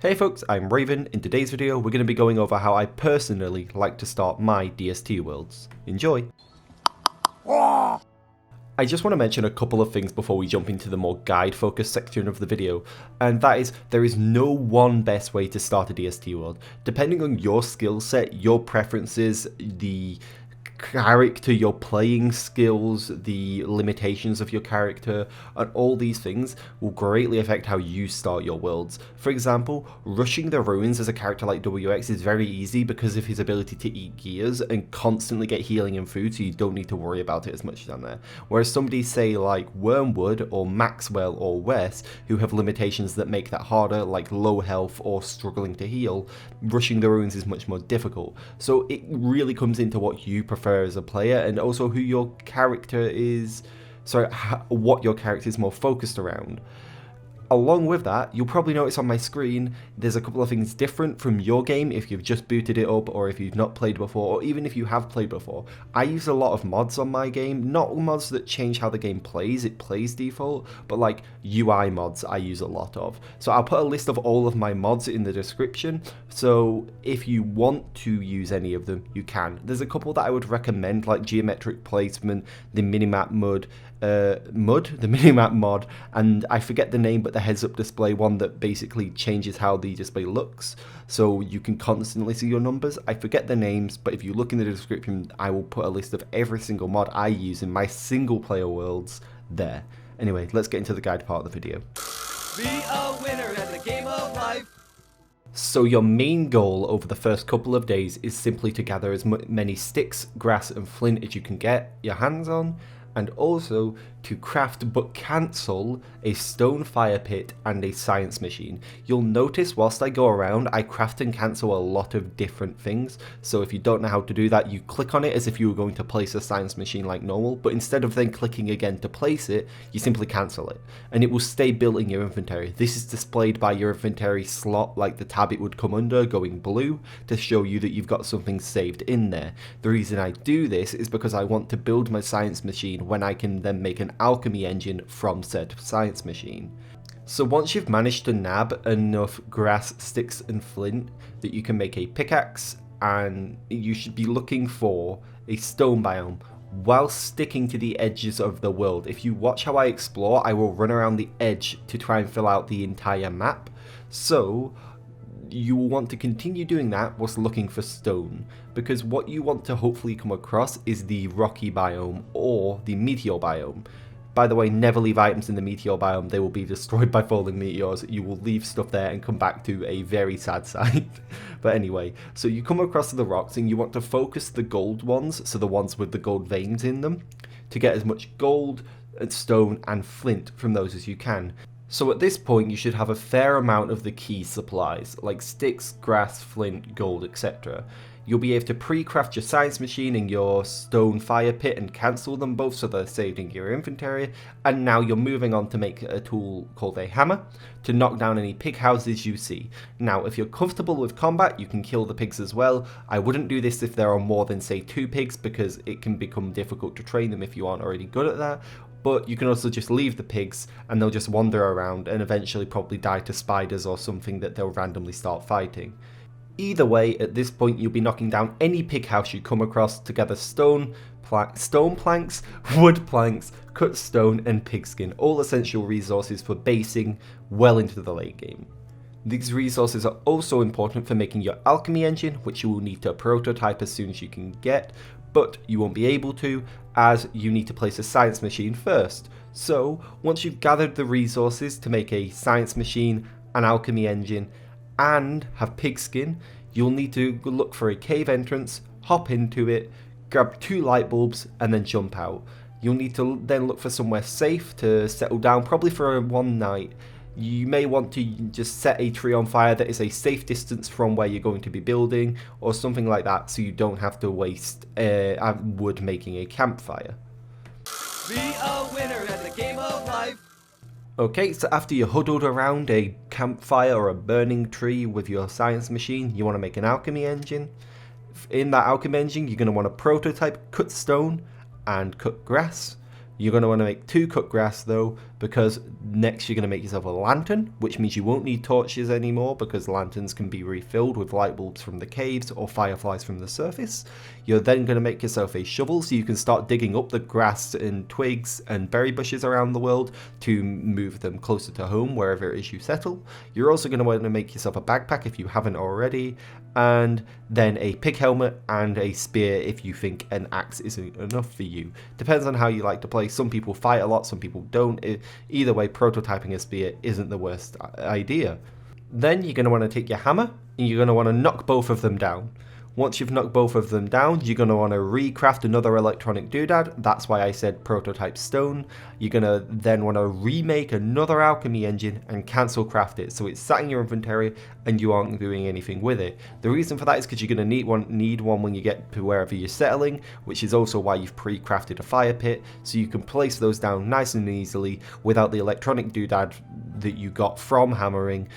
Hey folks, I'm Raven. In today's video we're going to be going over how I personally like to start my DST worlds. Enjoy! I just want to mention a couple of things before we jump into the more guide focused section of the video, and that is there is no one best way to start a DST world. Depending on your skill set, your preferences, the character you're playing skills, the limitations of your character, and all these things will greatly affect how you start your worlds. For example, rushing the ruins as a character like WX is very easy because of his ability to eat gears and constantly get healing and food, so you don't need to worry about it as much down there. Whereas somebody say like Wormwood or Maxwell or Wes, who have limitations that make that harder, like low health or struggling to heal, rushing the ruins is much more difficult. So it really comes into what you prefer as a player, and also who your character is, what your character is more focused around. Along with that, you'll probably notice on my screen there's a couple of things different from your game if you've just booted it up or if you've not played before, or even if you have played before. I use a lot of mods on my game, not mods that change how the game plays, it plays default, but like UI mods I use a lot of. So I'll put a list of all of my mods in the description, so if you want to use any of them, you can. There's a couple that I would recommend, like Geomertric Placement, the Minimap the Minimap mod, and I forget the name, but the heads-up display one that basically changes how the display looks, so you can constantly see your numbers. I forget the names, but if you look in the description, I will put a list of every single mod I use in my single-player worlds there. Anyway, let's get into the guide part of the video. Be a winner at the game of life. So your main goal over the first couple of days is simply to gather as many sticks, grass and flint as you can get your hands on, and also to craft but cancel a stone fire pit and a science machine. You'll notice whilst I go around, I craft and cancel a lot of different things, so if you don't know how to do that, you click on it as if you were going to place a science machine like normal, but instead of then clicking again to place it, you simply cancel it, and it will stay built in your inventory. This is displayed by your inventory slot, like the tab it would come under, going blue, to show you that you've got something saved in there. The reason I do this is because I want to build my science machine when I can then make an alchemy engine from said science machine. So once you've managed to nab enough grass, sticks and flint that you can make a pickaxe, and you should be looking for a stone biome while sticking to the edges of the world. If you watch how I explore, I will run around the edge to try and fill out the entire map, so you will want to continue doing that whilst looking for stone, because what you want to hopefully come across is the rocky biome or the meteor biome. By the way, never leave items in the meteor biome, they will be destroyed by falling meteors. You will leave stuff there and come back to a very sad sight. But anyway, so you come across the rocks and you want to focus the gold ones, so the ones with the gold veins in them, to get as much gold, stone and flint from those as you can. So at this point you should have a fair amount of the key supplies, like sticks, grass, flint, gold, etc. You'll be able to pre-craft your science machine and your stone fire pit and cancel them both so they're saved in your inventory, and now you're moving on to make a tool called a hammer to knock down any pig houses you see. Now if you're comfortable with combat, you can kill the pigs as well. I wouldn't do this if there are more than say 2 pigs, because it can become difficult to train them if you aren't already good at that. But you can also just leave the pigs and they'll just wander around and eventually probably die to spiders or something that they'll randomly start fighting. Either way, at this point you'll be knocking down any pig house you come across to gather stone planks, wood planks, cut stone and pigskin, all essential resources for basing well into the late game. These resources are also important for making your alchemy engine, which you will need to prototype as soon as you can get, but you won't be able to, as you need to place a science machine first. So once you've gathered the resources to make a science machine, an alchemy engine, and have pigskin, you'll need to look for a cave entrance, hop into it, grab 2 light bulbs and then jump out. You'll need to then look for somewhere safe to settle down, probably for one night. You may want to just set a tree on fire that is a safe distance from where you're going to be building, or something like that, so you don't have to waste wood making a campfire. Be a winner at the game of life. Okay, so after you huddled around a campfire or a burning tree with your science machine, you want to make an alchemy engine. In that alchemy engine, you're going to want to prototype, cut stone and cut grass. You're going to want to make 2 cut grass though, because next you're going to make yourself a lantern, which means you won't need torches anymore because lanterns can be refilled with light bulbs from the caves or fireflies from the surface. You're then going to make yourself a shovel so you can start digging up the grass and twigs and berry bushes around the world to move them closer to home wherever it is you settle. You're also going to want to make yourself a backpack if you haven't already, and then a pig helmet and a spear if you think an axe isn't enough for you. Depends on how you like to play. Some people fight a lot, some people don't. Either way, prototyping a spear isn't the worst idea. Then you're going to want to take your hammer and you're going to want to knock both of them down. Once you've knocked both of them down, you're going to want to recraft another electronic doodad. That's why I said prototype stone. You're going to then want to remake another alchemy engine and cancel craft it. So it's sat in your inventory and you aren't doing anything with it. The reason for that is because you're going to need one when you get to wherever you're settling, which is also why you've pre-crafted a fire pit. So you can place those down nice and easily without the electronic doodad that you got from hammering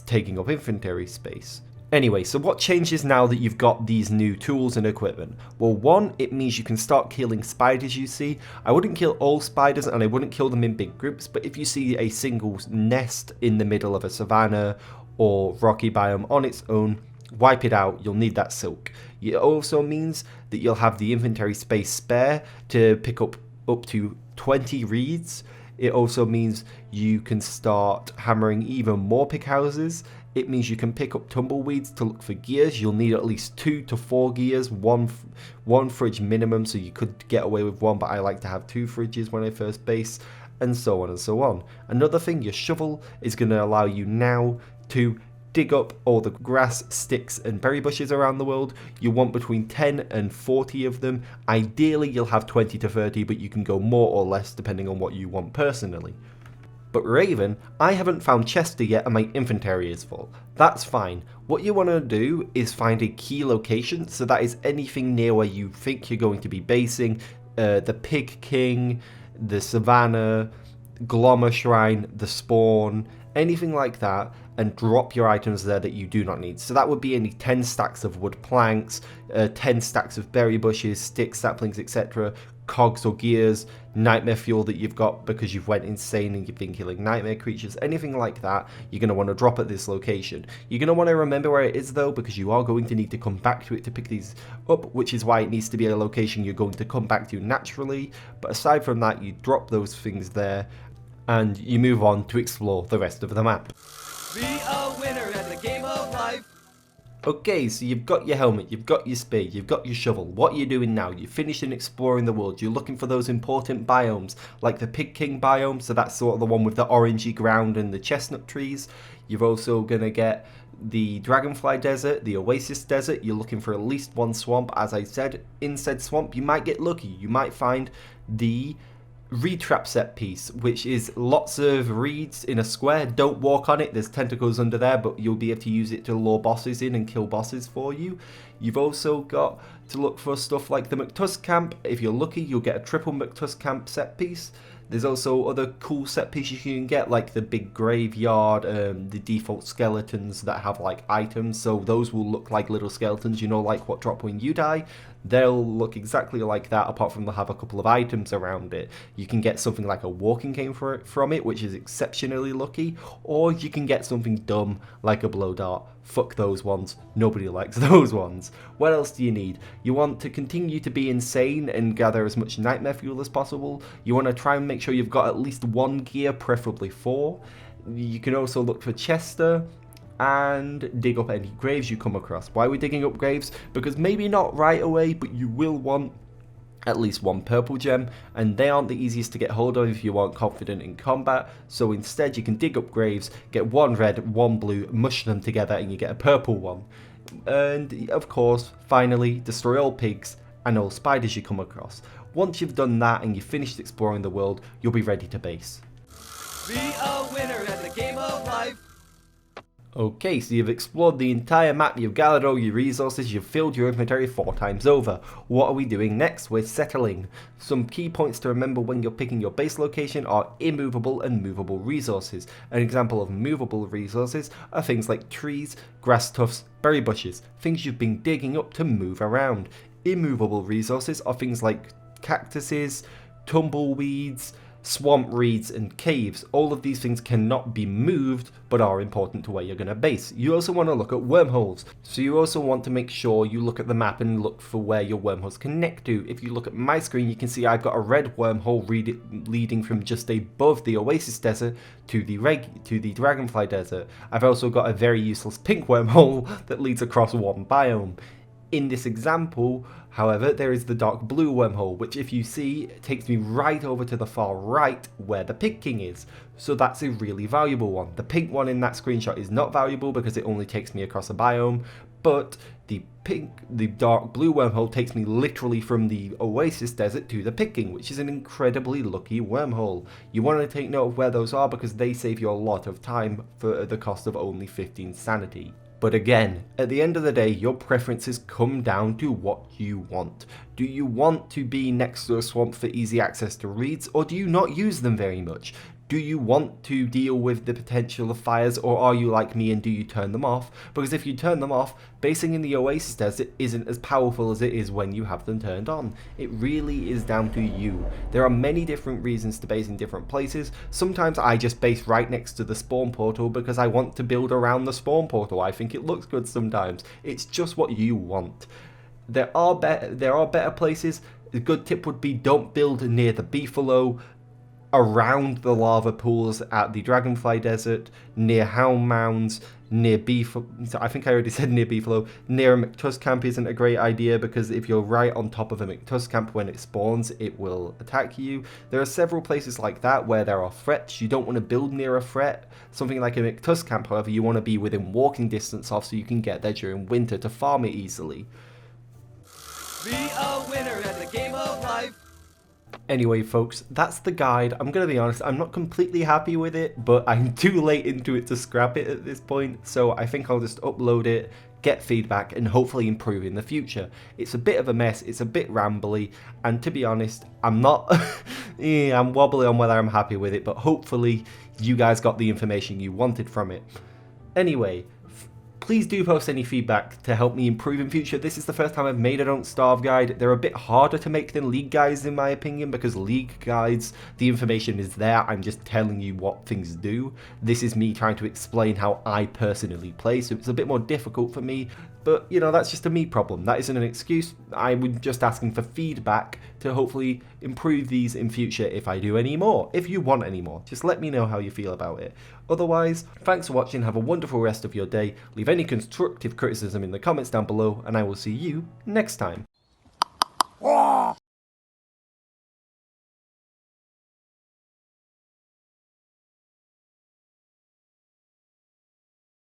taking up inventory space. Anyway, so what changes now that you've got these new tools and equipment? Well, one, it means you can start killing spiders, you see. I wouldn't kill all spiders and I wouldn't kill them in big groups, but if you see a single nest in the middle of a savanna or rocky biome on its own, wipe it out, you'll need that silk. It also means that you'll have the inventory space spare to pick up to 20 reeds. It also means you can start hammering even more pickhouses. It means you can pick up tumbleweeds to look for gears. You'll need at least 2 to 4 gears, one fridge minimum, so you could get away with 1, but I like to have 2 fridges when I first base, and so on and so on. Another thing, your shovel is going to allow you now to dig up all the grass, sticks and berry bushes around the world. You want between 10 and 40 of them. Ideally you'll have 20 to 30, but you can go more or less depending on what you want personally. But Raven, I haven't found Chester yet and my inventory is full. That's fine. What you want to do is find a key location, so that is anything near where you think you're going to be basing, the Pig King, the Savannah, Glommer Shrine, the Spawn, anything like that, and drop your items there that you do not need. So that would be any 10 stacks of wood planks, 10 stacks of berry bushes, sticks, saplings, etc., cogs or gears, nightmare fuel that you've got because you've went insane and you've been killing nightmare creatures, anything like that, you're going to want to drop at this location. You're going to want to remember where it is though, because you are going to need to come back to it to pick these up, which is why it needs to be a location you're going to come back to naturally. But aside from that, you drop those things there and you move on to explore the rest of the map. Be a winner at the game of life. Okay, so you've got your helmet, you've got your spear, you've got your shovel. What are you doing now? You're finishing exploring the world. You're looking for those important biomes, like the Pig King biome, so that's sort of the one with the orangey ground and the chestnut trees. You're also going to get the Dragonfly Desert, the Oasis Desert. You're looking for at least one swamp. As I said, in said swamp, you might get lucky. You might find the reed trap set piece, which is lots of reeds in a square. Don't walk on it, there's tentacles under there, but you'll be able to use it to lure bosses in and kill bosses for you. You've also got to look for stuff like the McTusk camp. If you're lucky, you'll get a triple McTusk camp set piece. There's also other cool set pieces you can get, like the big graveyard, the default skeletons that have like items, so those will look like little skeletons, you know, like what drop when you die. They'll look exactly like that, apart from they'll have a couple of items around it. You can get something like a walking cane from it, which is exceptionally lucky, or you can get something dumb like a blow dart. Fuck those ones. Nobody likes those ones. What else do you need? You want to continue to be insane and gather as much nightmare fuel as possible. You want to try and make sure you've got at least 1 gear, preferably 4. You can also look for Chester and dig up any graves you come across. Why are we digging up graves? Because maybe not right away, but you will want at least 1 purple gem, and they aren't the easiest to get hold of if you aren't confident in combat. So instead you can dig up graves, get 1 red, 1 blue, mush them together and you get a purple one. And of course, finally, destroy all pigs and all spiders you come across. Once you've done that and you've finished exploring the world, you'll be ready to base. Be a winner at the game of life. Okay, so you've explored the entire map, you've gathered all your resources, you've filled your inventory 4 times over. What are we doing next? We're settling. Some key points to remember when you're picking your base location are immovable and movable resources. An example of movable resources are things like trees, grass tufts, berry bushes, things you've been digging up to move around. Immovable resources are things like cactuses, tumbleweeds, swamp reeds and caves. All of these things cannot be moved but are important to where you're going to base. You also want to look at wormholes, so you also want to make sure you look at the map and look for where your wormholes connect to. If you look at my screen, you can see I've got a red wormhole leading from just above the Oasis Desert to the Dragonfly Desert. I've also got a very useless pink wormhole that leads across one biome. In this example, however, there is the dark blue wormhole, which if you see, takes me right over to the far right where the Pig King is. So that's a really valuable one. The pink one in that screenshot is not valuable because it only takes me across a biome, but the dark blue wormhole takes me literally from the Oasis Desert to the Pig King, which is an incredibly lucky wormhole. You want to take note of where those are because they save you a lot of time for the cost of only 15 sanity. But again, at the end of the day, your preferences come down to what you want. Do you want to be next to a swamp for easy access to reeds, or do you not use them very much? Do you want to deal with the potential of fires, or are you like me and do you turn them off? Because if you turn them off, basing in the Oasis Desert isn't as powerful as it is when you have them turned on. It really is down to you. There are many different reasons to base in different places. Sometimes I just base right next to the spawn portal because I want to build around the spawn portal. I think it looks good sometimes. It's just what you want. There are better places. A good tip would be don't build near the beefalo, around the lava pools at the Dragonfly Desert, near Hound Mounds, near I think I already said near Beefalo. Near a McTusk camp isn't a great idea because if you're right on top of a McTusk camp when it spawns, it will attack you. There are several places like that where there are threats. You don't want to build near a threat. Something like a McTusk camp, however, you want to be within walking distance of so you can get there during winter to farm it easily. Be a winner at the game of life. Anyway folks, that's the guide. I'm gonna be honest, I'm not completely happy with it, but I'm too late into it to scrap it at this point, so I think I'll just upload it, get feedback, and hopefully improve in the future. It's a bit of a mess, it's a bit rambly, and to be honest, I'm not I'm wobbly on whether I'm happy with it, but hopefully you guys got the information you wanted from it. Anyway, please do post any feedback to help me improve in future. This is the first time I've made a Don't Starve guide. They're a bit harder to make than League guides in my opinion, because League guides, the information is there, I'm just telling you what things do. This is me trying to explain how I personally play, so it's a bit more difficult for me, but you know, that's just a me problem. That isn't an excuse. I'm just asking for feedback to hopefully improve these in future if I do any more. If you want any more, just let me know how you feel about it. Otherwise, thanks for watching, have a wonderful rest of your day, leave any constructive criticism in the comments down below, and I will see you next time.